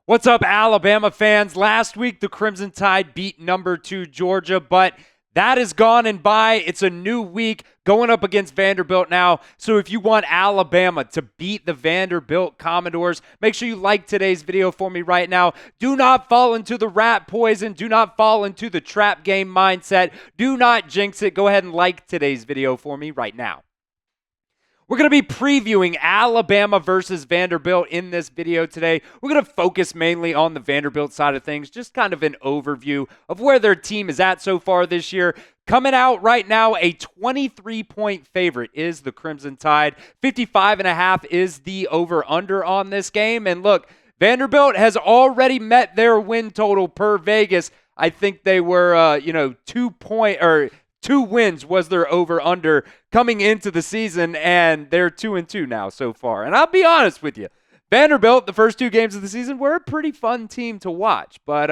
What's up, Alabama fans? Last week, the Crimson Tide beat number 2 Georgia, but that is gone and by. It's a new week going up against Vanderbilt now. So if you want Alabama to beat the Vanderbilt Commodores, make sure you like today's video for me right now. Do not fall into the rat poison. Do not fall into the trap game mindset. Do not jinx it. Go ahead and like today's video for me right now. We're going to be previewing Alabama versus Vanderbilt in this video today. We're going to focus mainly on the Vanderbilt side of things, just kind of an overview of where their team is at so far this year. Coming out right now, a 23-point favorite is the Crimson Tide. 55.5 is the over-under on this game. And look, Vanderbilt has already met their win total per Vegas. I think they were, 2 wins was their over-under coming into the season, and they're 2-2 now so far. And I'll be honest with you, Vanderbilt, the first 2 games of the season, were a pretty fun team to watch. But,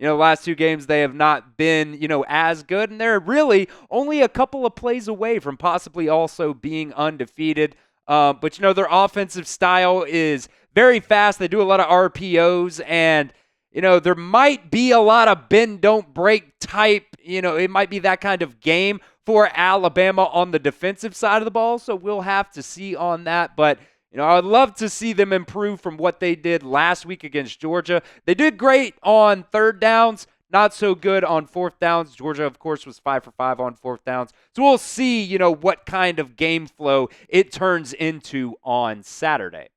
the last 2 games, they have not been, as good, and they're really only a couple of plays away from possibly also being undefeated. But, their offensive style is very fast. They do a lot of RPOs, and there might be a lot of bend, don't break type. It might be that kind of game for Alabama on the defensive side of the ball. So we'll have to see on that. But, I would love to see them improve from what they did last week against Georgia. They did great on 3rd downs, not so good on 4th downs. Georgia, of course, was 5 for 5 on 4th downs. So we'll see, what kind of game flow it turns into on Saturday.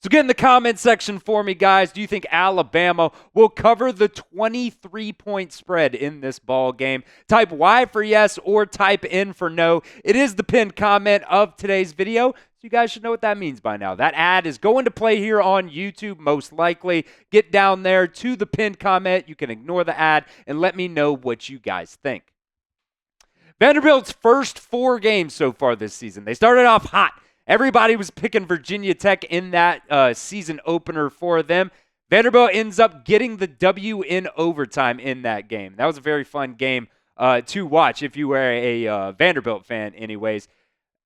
So get in the comment section for me, guys. Do you think Alabama will cover the 23-point spread in this ball game? Type Y for yes or type N for no. It is the pinned comment of today's video, so you guys should know what that means by now. That ad is going to play here on YouTube, most likely. Get down there to the pinned comment. You can ignore the ad and let me know what you guys think. Vanderbilt's first 4 games so far this season. They started off hot. Everybody was picking Virginia Tech in that season opener for them. Vanderbilt ends up getting the W in overtime in that game. That was a very fun game to watch if you were a Vanderbilt fan anyways.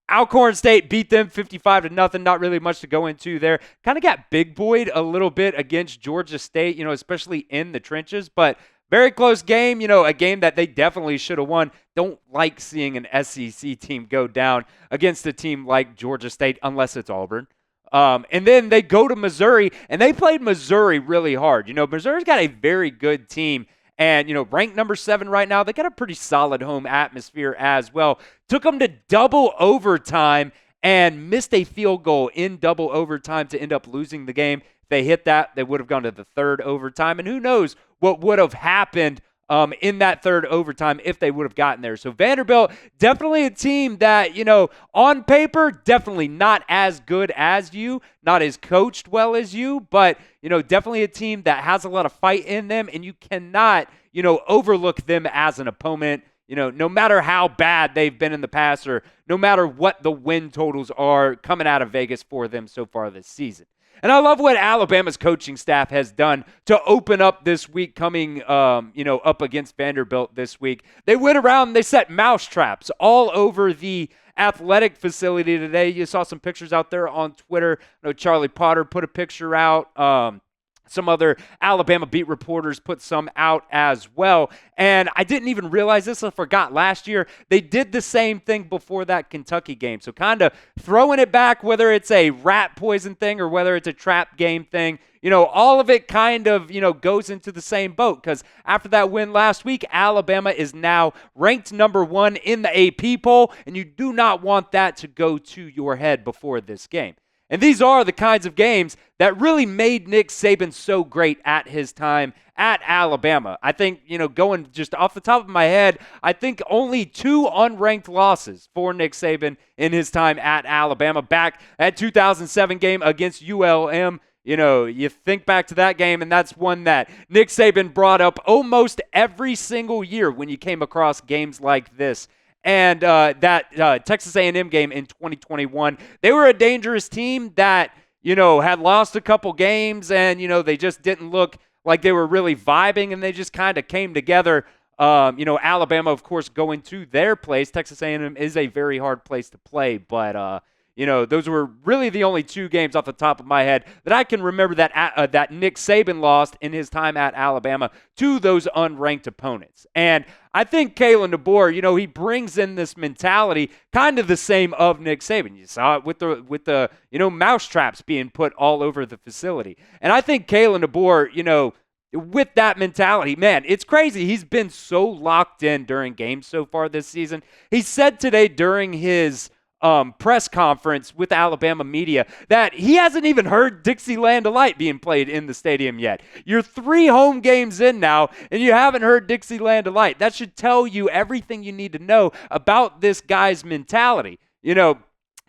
Alcorn State beat them 55-0. Not really much to go into there. Kind of got big boyed a little bit against Georgia State, especially in the trenches. But very close game, a game that they definitely should have won. Don't like seeing an SEC team go down against a team like Georgia State unless it's Auburn. And then they go to Missouri, and they played Missouri really hard. Missouri's got a very good team, and, ranked number 7 right now. They got a pretty solid home atmosphere as well. Took them to double overtime and missed a field goal in double overtime to end up losing the game. If they hit that, they would have gone to the 3rd overtime, and who knows what would have happened in that 3rd overtime if they would have gotten there. So Vanderbilt, definitely a team that, on paper, definitely not as good as you, not as coached well as you, but, definitely a team that has a lot of fight in them, and you cannot, overlook them as an opponent. No matter how bad they've been in the past or no matter what the win totals are coming out of Vegas for them so far this season. And I love what Alabama's coaching staff has done to open up this week coming, up against Vanderbilt this week. They went around and they set mouse traps all over the athletic facility today. You saw some pictures out there on Twitter. I know Charlie Potter put a picture out. Some other Alabama beat reporters put some out as well. And I didn't even realize this. I forgot last year they did the same thing before that Kentucky game. So kind of throwing it back, whether it's a rat poison thing or whether it's a trap game thing, all of it kind of, goes into the same boat. Because after that win last week, Alabama is now ranked number 1 in the AP poll. And you do not want that to go to your head before this game. And these are the kinds of games that really made Nick Saban so great at his time at Alabama. I think, going just off the top of my head, I think only 2 unranked losses for Nick Saban in his time at Alabama. Back at 2007 game against ULM, you think back to that game, and that's one that Nick Saban brought up almost every single year when you came across games like this. And that Texas A&M game in 2021, they were a dangerous team that, had lost a couple games and, they just didn't look like they were really vibing, and they just kind of came together Alabama, of course, going to their place. Texas A&M is a very hard place to play, but those were really the only two games off the top of my head that I can remember that Nick Saban lost in his time at Alabama to those unranked opponents. And I think Kalen DeBoer, he brings in this mentality, kind of the same of Nick Saban. You saw it with the mousetraps being put all over the facility. And I think Kalen DeBoer, with that mentality, man, it's crazy. He's been so locked in during games so far this season. He said today during his press conference with Alabama media that he hasn't even heard Dixieland Delight being played in the stadium yet. You're 3 home games in now, and you haven't heard Dixieland Delight. That should tell you everything you need to know about this guy's mentality.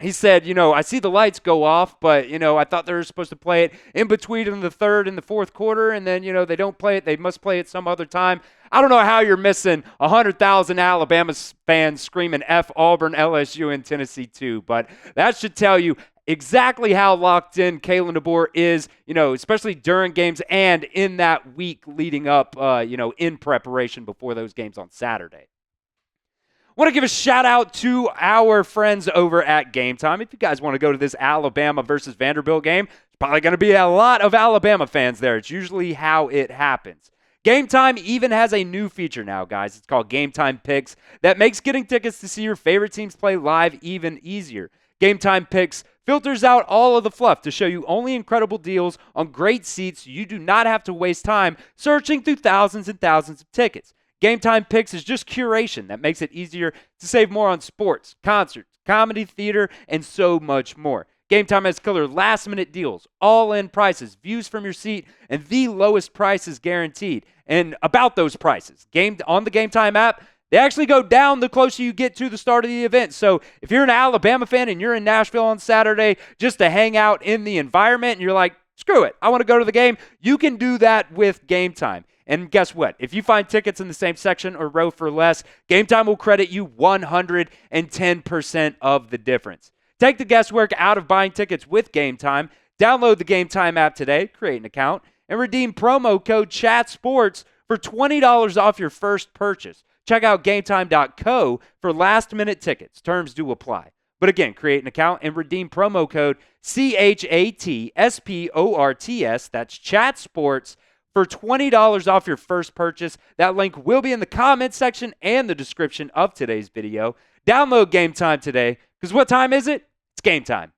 He said, I see the lights go off, but, I thought they were supposed to play it in between in the third and the fourth quarter, and then, they don't play it. They must play it some other time. I don't know how you're missing 100,000 Alabama fans screaming F Auburn, LSU, and Tennessee too, but that should tell you exactly how locked in Kalen DeBoer is, especially during games and in that week leading up, in preparation before those games on Saturday. I want to give a shout out to our friends over at Game Time. If you guys want to go to this Alabama versus Vanderbilt game, there's probably going to be a lot of Alabama fans there. It's usually how it happens. Game Time even has a new feature now, guys. It's called Game Time Picks that makes getting tickets to see your favorite teams play live even easier. Game Time Picks filters out all of the fluff to show you only incredible deals on great seats so you do not have to waste time searching through thousands and thousands of tickets. Game Time Picks is just curation that makes it easier to save more on sports, concerts, comedy, theater, and so much more. Game Time has killer last-minute deals, all-in prices, views from your seat, and the lowest prices guaranteed. And about those prices, on the Game Time app, they actually go down the closer you get to the start of the event. So if you're an Alabama fan and you're in Nashville on Saturday just to hang out in the environment and you're like, screw it, I want to go to the game, you can do that with Game Time. And guess what? If you find tickets in the same section or row for less, Game Time will credit you 110% of the difference. Take the guesswork out of buying tickets with Game Time. Download the Game Time app today, create an account, and redeem promo code CHATSPORTS for $20 off your first purchase. Check out GameTime.co for last-minute tickets. Terms do apply. But again, create an account and redeem promo code CHATSPORTS, that's CHATSPORTS, for $20 off your first purchase. That link will be in the comment section and the description of today's video. Download Game Time today, because what time is it? It's game time.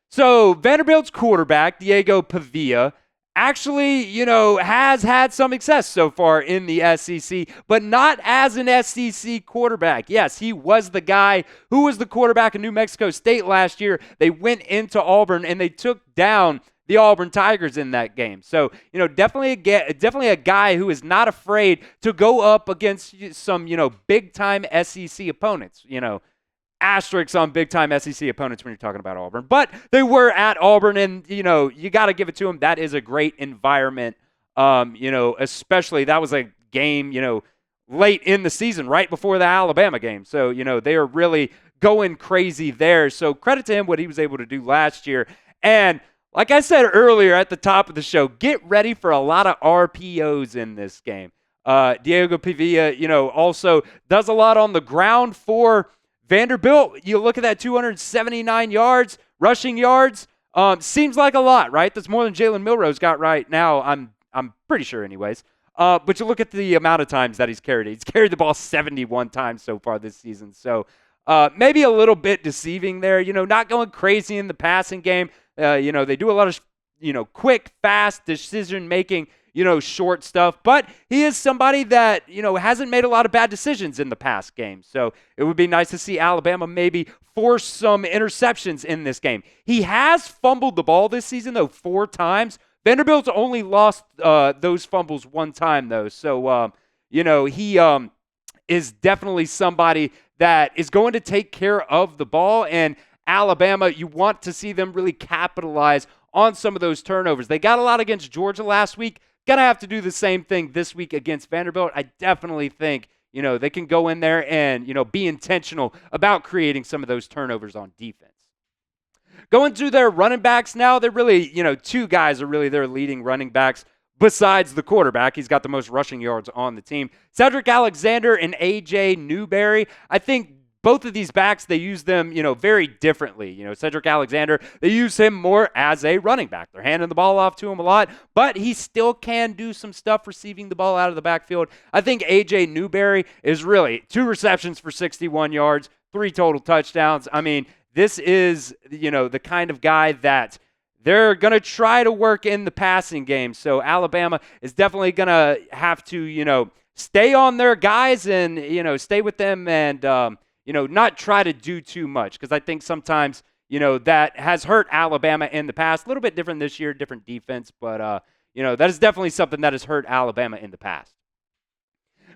So Vanderbilt's quarterback, Diego Pavia, actually, has had some success so far in the SEC, but not as an SEC quarterback. Yes, he was the guy who was the quarterback in New Mexico State last year. They went into Auburn and they took down the Auburn Tigers in that game. So, definitely a guy who is not afraid to go up against some, big-time SEC opponents, asterisks on big-time SEC opponents when you're talking about Auburn. But they were at Auburn, and, you got to give it to them. That is a great environment, especially that was a game, late in the season, right before the Alabama game. So, they are really going crazy there. So credit to him what he was able to do last year. And like I said earlier at the top of the show, get ready for a lot of RPOs in this game. Diego Pavia, also does a lot on the ground for Vanderbilt. You look at that 279 yards, rushing yards. Seems like a lot, right? That's more than Jalen Milroe's got right now. I'm pretty sure anyways. But you look at the amount of times that he's carried it. He's carried the ball 71 times so far this season. So maybe a little bit deceiving there. Not going crazy in the passing game. They do a lot of, quick, fast decision-making, short stuff. But he is somebody that, hasn't made a lot of bad decisions in the past game. So it would be nice to see Alabama maybe force some interceptions in this game. He has fumbled the ball this season, though, 4 times. Vanderbilt's only lost those fumbles 1 time, though. So, he is definitely somebody that is going to take care of the ball. And Alabama, you want to see them really capitalize on some of those turnovers. They got a lot against Georgia last week. Gonna have to do the same thing this week against Vanderbilt. I definitely think, they can go in there and, be intentional about creating some of those turnovers on defense. Going to their running backs now, they're really, 2 guys are really their leading running backs. besides the quarterback. He's got the most rushing yards on the team. Cedric Alexander and A.J. Newberry, I think both of these backs, they use them, very differently. Cedric Alexander, they use him more as a running back. They're handing the ball off to him a lot, but he still can do some stuff receiving the ball out of the backfield. I think A.J. Newberry is really 2 receptions for 61 yards, 3 total touchdowns. I mean, this is, the kind of guy that they're going to try to work in the passing game. So Alabama is definitely going to have to, stay on their guys and, stay with them and, not try to do too much, because I think sometimes, that has hurt Alabama in the past. A little bit different this year, different defense, but, that is definitely something that has hurt Alabama in the past.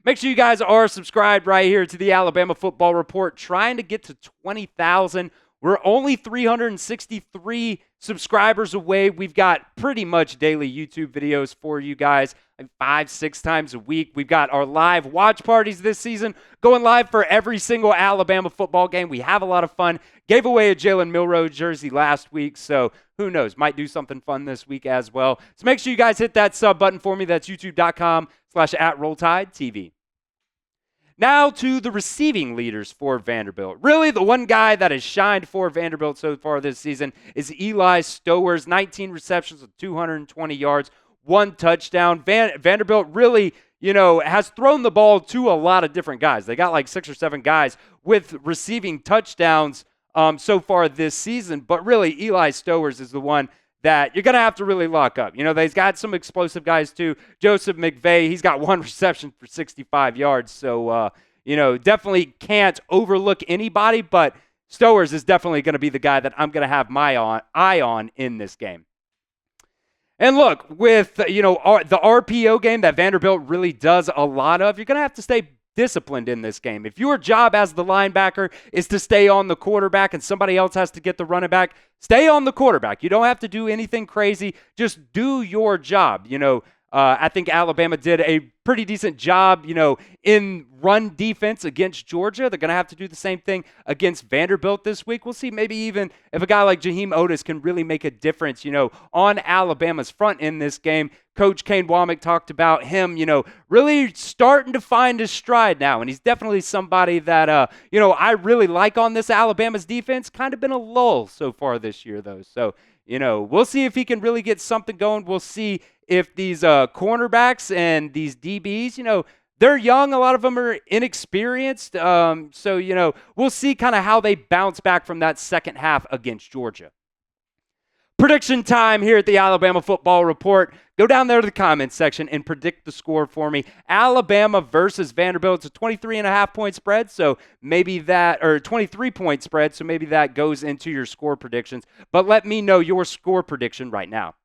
Make sure you guys are subscribed right here to the Alabama Football Report, trying to get to 20,000. We're only 363 subscribers away. We've got pretty much daily YouTube videos for you guys, 5-6 times a week. We've got our live watch parties this season, going live for every single Alabama football game. We have a lot of fun. Gave away a Jalen Milroe jersey last week, so who knows? Might do something fun this week as well. So make sure you guys hit that sub button for me. That's youtube.com/@RollTideTV. Now to the receiving leaders for Vanderbilt. Really, the one guy that has shined for Vanderbilt so far this season is Eli Stowers. 19 receptions with 220 yards, 1 touchdown. Vanderbilt really, has thrown the ball to a lot of different guys. They got like 6 or 7 guys with receiving touchdowns so far this season. But really, Eli Stowers is the one that you're going to have to really lock up. They've got some explosive guys too. Joseph McVay, he's got 1 reception for 65 yards. So, definitely can't overlook anybody, but Stowers is definitely going to be the guy that I'm going to have my eye on in this game. And look, with, the RPO game that Vanderbilt really does a lot of, you're going to have to stay disciplined in this game. If your job as the linebacker is to stay on the quarterback and somebody else has to get the running back, stay on the quarterback. You don't have to do anything crazy. Just do your job. I think Alabama did a pretty decent job, in run defense against Georgia. They're going to have to do the same thing against Vanderbilt this week. We'll see maybe even if a guy like Jaheim Otis can really make a difference, on Alabama's front in this game. Coach Kane Womack talked about him, really starting to find his stride now. And he's definitely somebody that, I really like on this Alabama's defense. Kind of been a lull so far this year, though. So, we'll see if he can really get something going. We'll see if these cornerbacks and these DBs, they're young. A lot of them are inexperienced. So, we'll see kind of how they bounce back from that second half against Georgia. Prediction time here at the Alabama Football Report. Go down there to the comments section and predict the score for me. Alabama versus Vanderbilt. It's a 23.5-point spread, so maybe that, or 23-point spread, so maybe that goes into your score predictions. But let me know your score prediction right now.